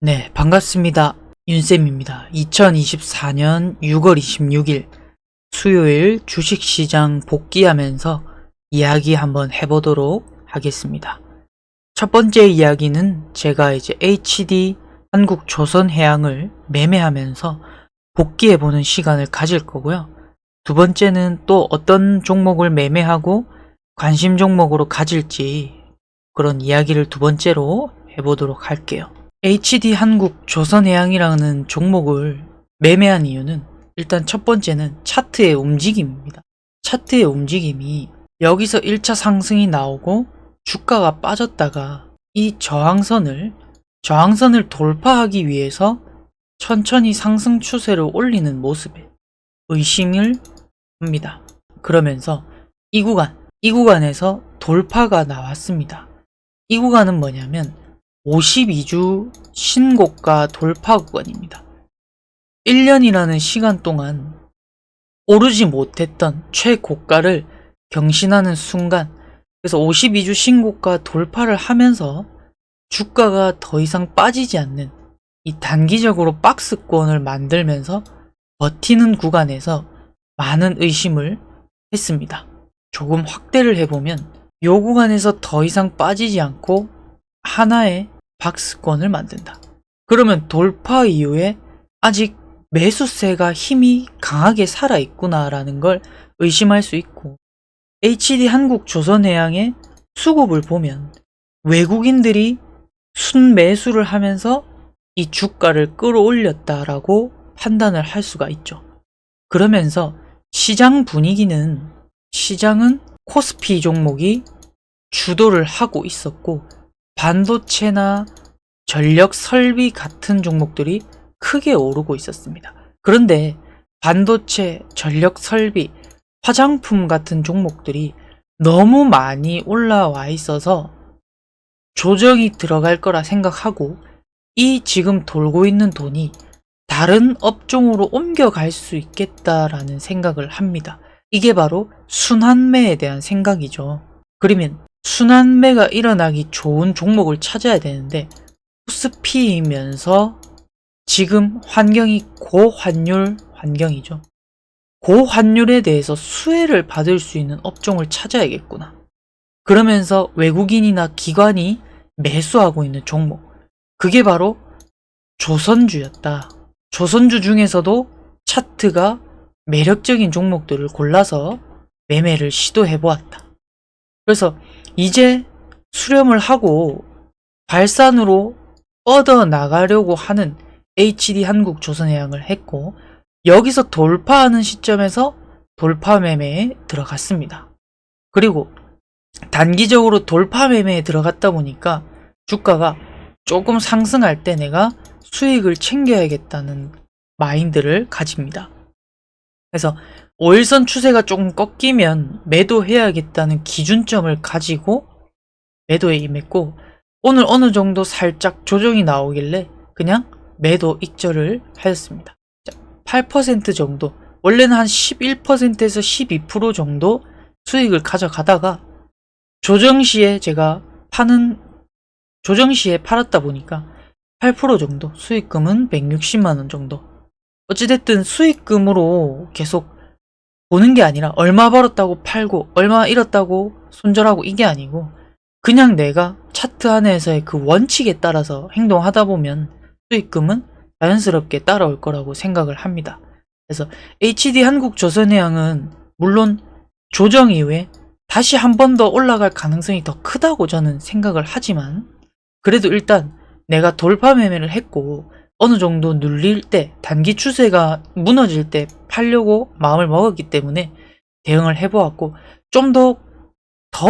네, 반갑습니다. 윤쌤입니다. 2024년 6월 26일 수요일 주식시장 복귀하면서 이야기 한번 해보도록 하겠습니다. 첫 번째 이야기는 제가 이제 HD 한국조선해양을 매매하면서 복귀해보는 시간을 가질 거고요. 두 번째는 또 어떤 종목을 매매하고 관심 종목으로 가질지 그런 이야기를 두 번째로 해보도록 할게요. HD 한국조선해양이라는 종목을 매매한 이유는 일단 첫 번째는 차트의 움직임입니다. 차트의 움직임이 여기서 1차 상승이 나오고 주가가 빠졌다가 이 저항선을 돌파하기 위해서 천천히 상승 추세를 올리는 모습에 의심을 합니다. 그러면서 이 구간에서 돌파가 나왔습니다. 이 구간은 뭐냐면 52주 신고가 돌파 구간입니다. 1년이라는 시간 동안 오르지 못했던 최고가를 경신하는 순간, 그래서 52주 신고가 돌파를 하면서 주가가 더 이상 빠지지 않는 이 단기적으로 박스권을 만들면서 버티는 구간에서 많은 의심을 했습니다. 조금 확대를 해보면 이 구간에서 더 이상 빠지지 않고 하나의 박스권을 만든다. 그러면 돌파 이후에 아직 매수세가 힘이 강하게 살아있구나 라는 걸 의심할 수 있고, HD 한국조선해양의 수급을 보면 외국인들이 순매수를 하면서 이 주가를 끌어올렸다라고 판단을 할 수가 있죠. 그러면서 시장은 코스피 종목이 주도를 하고 있었고, 반도체나 전력 설비 같은 종목들이 크게 오르고 있었습니다. 그런데 반도체, 전력 설비, 화장품 같은 종목들이 너무 많이 올라와 있어서 조정이 들어갈 거라 생각하고 이 지금 돌고 있는 돈이 다른 업종으로 옮겨갈 수 있겠다라는 생각을 합니다. 이게 바로 순환매에 대한 생각이죠. 그러면 순환매가 일어나기 좋은 종목을 찾아야 되는데 코스피이면서 지금 환경이 고환율 환경이죠. 고환율에 대해서 수혜를 받을 수 있는 업종을 찾아야겠구나. 그러면서 외국인이나 기관이 매수하고 있는 종목, 그게 바로 조선주였다. 조선주 중에서도 차트가 매력적인 종목들을 골라서 매매를 시도해보았다. 그래서 이제 수렴을 하고 발산으로 뻗어나가려고 하는 HD 한국조선해양을 했고, 여기서 돌파하는 시점에서 돌파 매매에 들어갔습니다. 그리고 단기적으로 돌파 매매에 들어갔다 보니까 주가가 조금 상승할 때 내가 수익을 챙겨야겠다는 마인드를 가집니다. 그래서 5일선 추세가 조금 꺾이면 매도해야겠다는 기준점을 가지고 매도에 임했고, 오늘 어느 정도 살짝 조정이 나오길래 그냥 매도 익절을 하였습니다. 8% 정도, 원래는 한 11%에서 12% 정도 수익을 가져가다가 조정시에 팔았다 보니까 8% 정도, 수익금은 160만원 정도. 어찌됐든 수익금으로 계속 보는 게 아니라 얼마 벌었다고 팔고 얼마 잃었다고 손절하고 이게 아니고, 그냥 내가 차트 안에서의 그 원칙에 따라서 행동하다 보면 수익금은 자연스럽게 따라올 거라고 생각을 합니다. 그래서 HD 한국조선해양은 물론 조정 이후에 다시 한 번 더 올라갈 가능성이 더 크다고 저는 생각을 하지만, 그래도 일단 내가 돌파 매매를 했고 어느 정도 눌릴 때, 단기 추세가 무너질 때 팔려고 마음을 먹었기 때문에 대응을 해보았고, 좀 더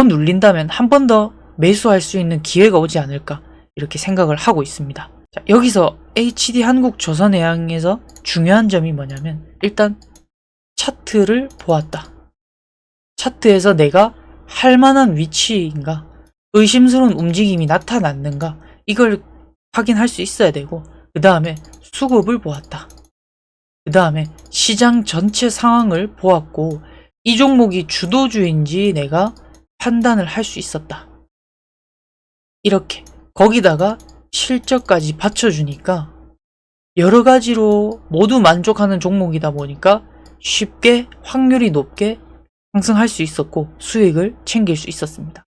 눌린다면 한 번 더 매수할 수 있는 기회가 오지 않을까 이렇게 생각을 하고 있습니다. 자, 여기서 HD 한국조선해양에서 중요한 점이 뭐냐면, 일단 차트를 보았다. 차트에서 내가 할만한 위치인가, 의심스러운 움직임이 나타났는가, 이걸 확인할 수 있어야 되고, 그 다음에 수급을 보았다. 그 다음에 시장 전체 상황을 보았고, 이 종목이 주도주인지 내가 판단을 할 수 있었다. 이렇게 거기다가 실적까지 받쳐주니까 여러 가지로 모두 만족하는 종목이다 보니까 쉽게 확률이 높게 상승할 수 있었고 수익을 챙길 수 있었습니다.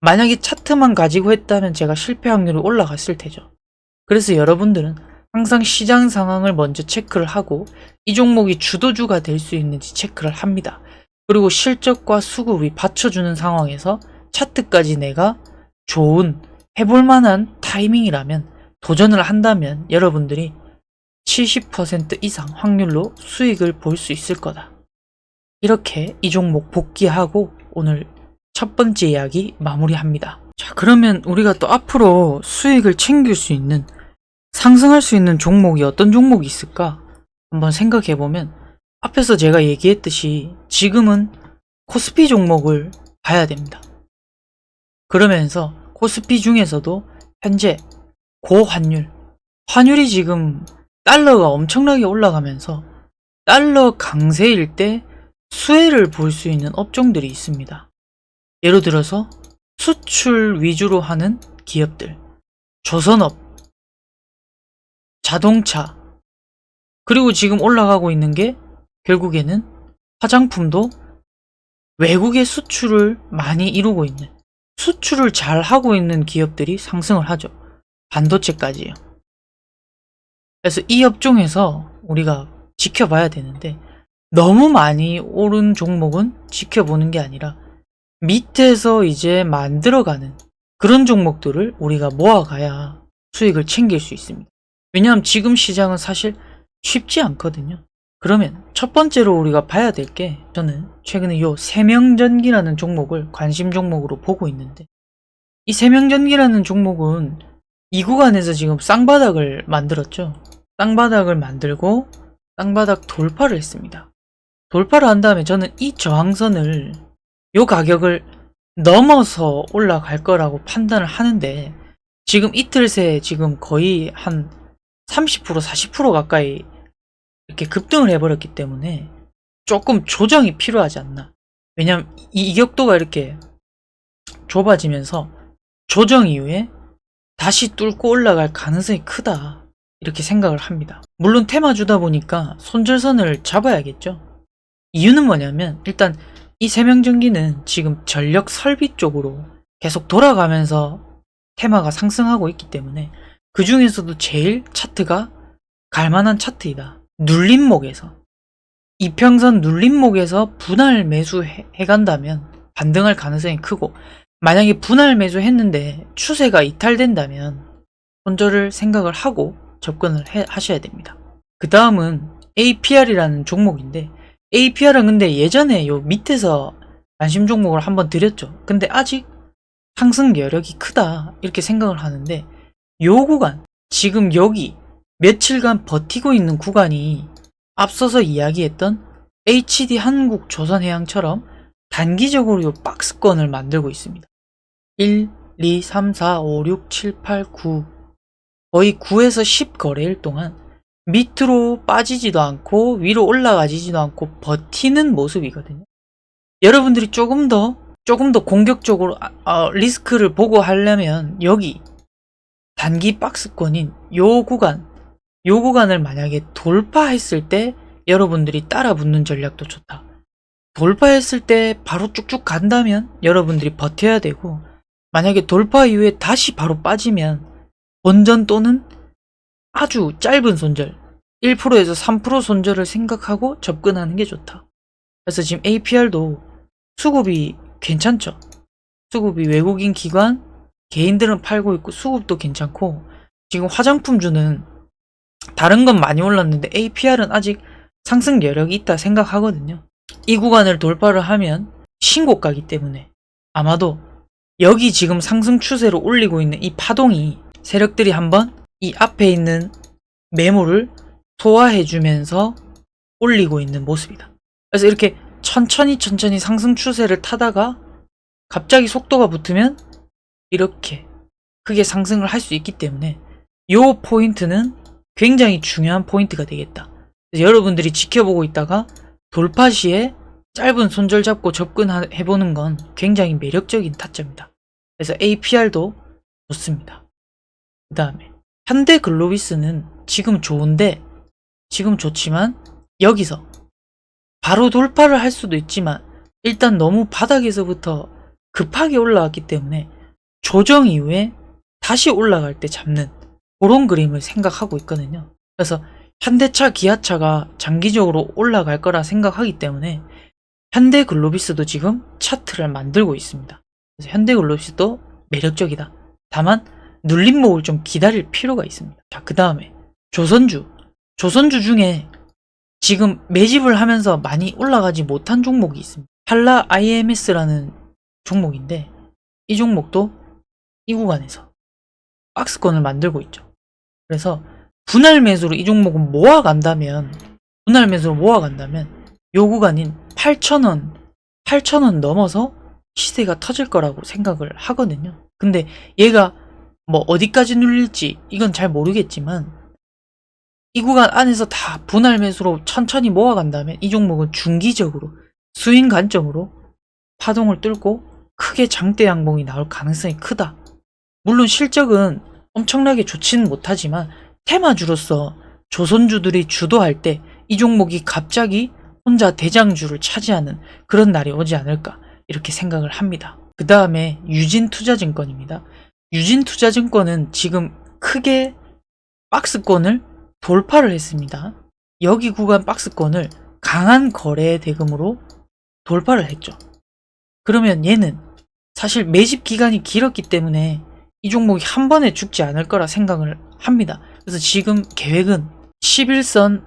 만약에 차트만 가지고 했다면 제가 실패 확률이 올라갔을 테죠. 그래서 여러분들은 항상 시장 상황을 먼저 체크를 하고 이 종목이 주도주가 될 수 있는지 체크를 합니다. 그리고 실적과 수급이 받쳐주는 상황에서 차트까지 내가 좋은 해볼 만한 타이밍이라면 도전을 한다면 여러분들이 70% 이상 확률로 수익을 볼 수 있을 거다. 이렇게 이 종목 복귀하고 오늘 첫 번째 이야기 마무리합니다. 자, 그러면 우리가 또 앞으로 수익을 챙길 수 있는, 상승할 수 있는 종목이 어떤 종목이 있을까 한번 생각해보면 앞에서 제가 얘기했듯이 지금은 코스피 종목을 봐야 됩니다. 그러면서 코스피 중에서도 현재 고환율, 환율이 지금 달러가 엄청나게 올라가면서 달러 강세일 때 수혜를 볼 수 있는 업종들이 있습니다. 예를 들어서 수출 위주로 하는 기업들, 조선업, 자동차, 그리고 지금 올라가고 있는 게 결국에는 화장품도 외국에 수출을 많이 이루고 있는, 수출을 잘 하고 있는 기업들이 상승을 하죠. 반도체까지요. 그래서 이 업종에서 우리가 지켜봐야 되는데 너무 많이 오른 종목은 지켜보는 게 아니라 밑에서 이제 만들어가는 그런 종목들을 우리가 모아가야 수익을 챙길 수 있습니다. 왜냐하면 지금 시장은 사실 쉽지 않거든요. 그러면 첫 번째로 우리가 봐야 될 게, 저는 최근에 요 세명전기라는 종목을 관심 종목으로 보고 있는데, 이 세명전기라는 종목은 이 구간에서 지금 쌍바닥을 만들었죠. 쌍바닥을 만들고 쌍바닥 돌파를 했습니다. 돌파를 한 다음에 저는 이 저항선을, 요 가격을 넘어서 올라갈 거라고 판단을 하는데 지금 이틀 새 지금 거의 한 30% 40% 가까이 이렇게 급등을 해버렸기 때문에 조금 조정이 필요하지 않나. 왜냐면 이 이격도가 이렇게 좁아지면서 조정 이후에 다시 뚫고 올라갈 가능성이 크다, 이렇게 생각을 합니다. 물론 테마주다 보니까 손절선을 잡아야겠죠. 이유는 뭐냐면 일단 이 세명전기는 지금 전력 설비 쪽으로 계속 돌아가면서 테마가 상승하고 있기 때문에 그 중에서도 제일 차트가 갈만한 차트이다. 눌림목에서, 이평선 눌림목에서 분할 매수해간다면 반등할 가능성이 크고, 만약에 분할 매수했는데 추세가 이탈된다면 손절을 생각을 하고 접근을 하셔야 됩니다. 그 다음은 APR이라는 종목인데, APR은 근데 예전에 요 밑에서 관심 종목을 한번 드렸죠. 근데 아직 상승 여력이 크다, 이렇게 생각을 하는데, 요 구간, 지금 여기 며칠간 버티고 있는 구간이 앞서서 이야기했던 HD 한국조선해양처럼 단기적으로 요 박스권을 만들고 있습니다. 1, 2, 3, 4, 5, 6, 7, 8, 9, 거의 9에서 10 거래일 동안 밑으로 빠지지도 않고 위로 올라가지도 않고 버티는 모습이거든요. 여러분들이 조금 더 공격적으로 리스크를 보고 하려면 여기 단기 박스권인 요 구간을 만약에 돌파했을 때 여러분들이 따라 붙는 전략도 좋다. 돌파했을 때 바로 쭉쭉 간다면 여러분들이 버텨야 되고, 만약에 돌파 이후에 다시 바로 빠지면 본전 또는 아주 짧은 손절, 1%에서 3% 손절을 생각하고 접근하는 게 좋다. 그래서 지금 APR도 수급이 괜찮죠. 수급이 외국인 기관, 개인들은 팔고 있고 수급도 괜찮고, 지금 화장품주는 다른 건 많이 올랐는데 APR은 아직 상승 여력이 있다 생각하거든요. 이 구간을 돌파를 하면 신고가기 때문에 아마도 여기 지금 상승 추세로 올리고 있는 이 파동이 세력들이 한번 이 앞에 있는 매물을 소화해주면서 올리고 있는 모습이다. 그래서 이렇게 천천히 상승 추세를 타다가 갑자기 속도가 붙으면 이렇게 크게 상승을 할 수 있기 때문에 이 포인트는 굉장히 중요한 포인트가 되겠다. 그래서 여러분들이 지켜보고 있다가 돌파 시에 짧은 손절 잡고 접근해보는 건 굉장히 매력적인 타점이다. 그래서 APR도 좋습니다. 그 다음에 현대글로비스는 지금 좋은데, 지금 좋지만 여기서 바로 돌파를 할 수도 있지만 일단 너무 바닥에서부터 급하게 올라왔기 때문에 조정 이후에 다시 올라갈 때 잡는 그런 그림을 생각하고 있거든요. 그래서 현대차, 기아차가 장기적으로 올라갈 거라 생각하기 때문에 현대글로비스도 지금 차트를 만들고 있습니다. 그래서 현대글로비스도 매력적이다. 다만 눌림목을 좀 기다릴 필요가 있습니다. 자, 그 다음에 조선주 중에 지금 매집을 하면서 많이 올라가지 못한 종목이 있습니다. 한라 IMS라는 종목인데, 이 종목도 이 구간에서 박스권을 만들고 있죠. 그래서 분할 매수로 이 종목은 모아간다면, 요 구간인 8,000원 넘어서 시세가 터질 거라고 생각을 하거든요. 근데 얘가 뭐 어디까지 눌릴지 이건 잘 모르겠지만, 이 구간 안에서 다 분할 매수로 천천히 모아간다면 이 종목은 중기적으로 스윙 관점으로 파동을 뚫고 크게 장대 양봉이 나올 가능성이 크다. 물론 실적은 엄청나게 좋지는 못하지만 테마주로서 조선주들이 주도할 때 이 종목이 갑자기 혼자 대장주를 차지하는 그런 날이 오지 않을까, 이렇게 생각을 합니다. 그 다음에 유진투자증권입니다. 유진투자증권은 지금 크게 박스권을 돌파를 했습니다. 여기 구간 박스권을 강한 거래 대금으로 돌파를 했죠. 그러면 얘는 사실 매집 기간이 길었기 때문에 이 종목이 한 번에 죽지 않을 거라 생각을 합니다. 그래서 지금 계획은 11선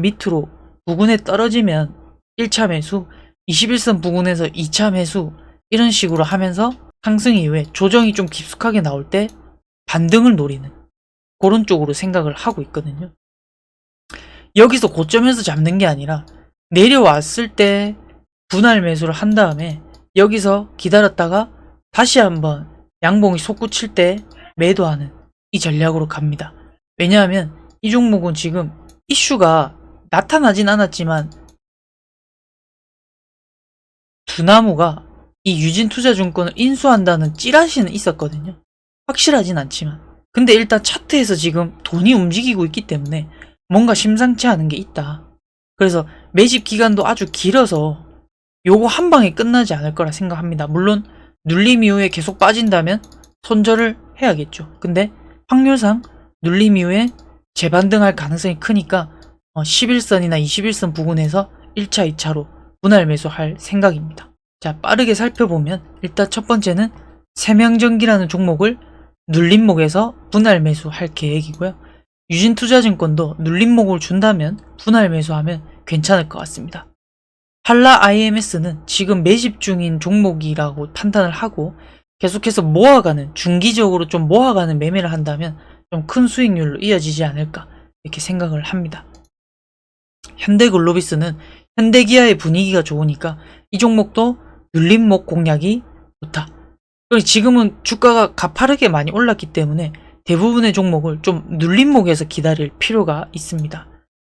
밑으로 부근에 떨어지면 1차 매수, 21선 부근에서 2차 매수, 이런 식으로 하면서 상승 이후에 조정이 좀 깊숙하게 나올 때 반등을 노리는 그런 쪽으로 생각을 하고 있거든요. 여기서 고점에서 잡는 게 아니라 내려왔을 때 분할 매수를 한 다음에 여기서 기다렸다가 다시 한번 양봉이 솟구칠 때 매도하는 이 전략으로 갑니다. 왜냐하면 이 종목은 지금 이슈가 나타나진 않았지만 두나무가 이 유진투자증권을 인수한다는 찌라시는 있었거든요. 확실하진 않지만. 근데 일단 차트에서 지금 돈이 움직이고 있기 때문에 뭔가 심상치 않은 게 있다. 그래서 매집 기간도 아주 길어서 요거 한 방에 끝나지 않을 거라 생각합니다. 물론 눌림 이후에 계속 빠진다면 손절을 해야겠죠. 근데 확률상 눌림 이후에 재반등할 가능성이 크니까 11선이나 21선 부근에서 1차, 2차로 분할 매수할 생각입니다. 자, 빠르게 살펴보면 일단 첫 번째는 세명전기라는 종목을 눌림목에서 분할 매수할 계획이고요. 유진투자증권도 눌림목을 준다면 분할 매수하면 괜찮을 것 같습니다. 한라 IMS는 지금 매집 중인 종목이라고 판단을 하고 계속해서 모아가는, 중기적으로 좀 모아가는 매매를 한다면 좀 큰 수익률로 이어지지 않을까, 이렇게 생각을 합니다. 현대글로비스는 현대기아의 분위기가 좋으니까 이 종목도 눌림목 공략이 좋다. 그리고 지금은 주가가 가파르게 많이 올랐기 때문에 대부분의 종목을 좀 눌림목에서 기다릴 필요가 있습니다.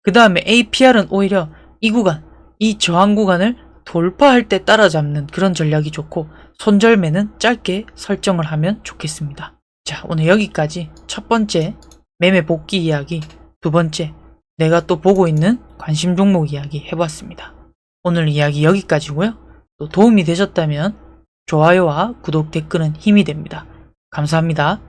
그 다음에 APR은 오히려 이 구간, 이 저항 구간을 돌파할 때 따라잡는 그런 전략이 좋고, 손절매는 짧게 설정을 하면 좋겠습니다. 자, 오늘 여기까지 첫 번째 매매 복귀 이야기, 두 번째 내가 또 보고 있는 관심 종목 이야기 해봤습니다. 오늘 이야기 여기까지고요. 또 도움이 되셨다면 좋아요와 구독, 댓글은 힘이 됩니다. 감사합니다.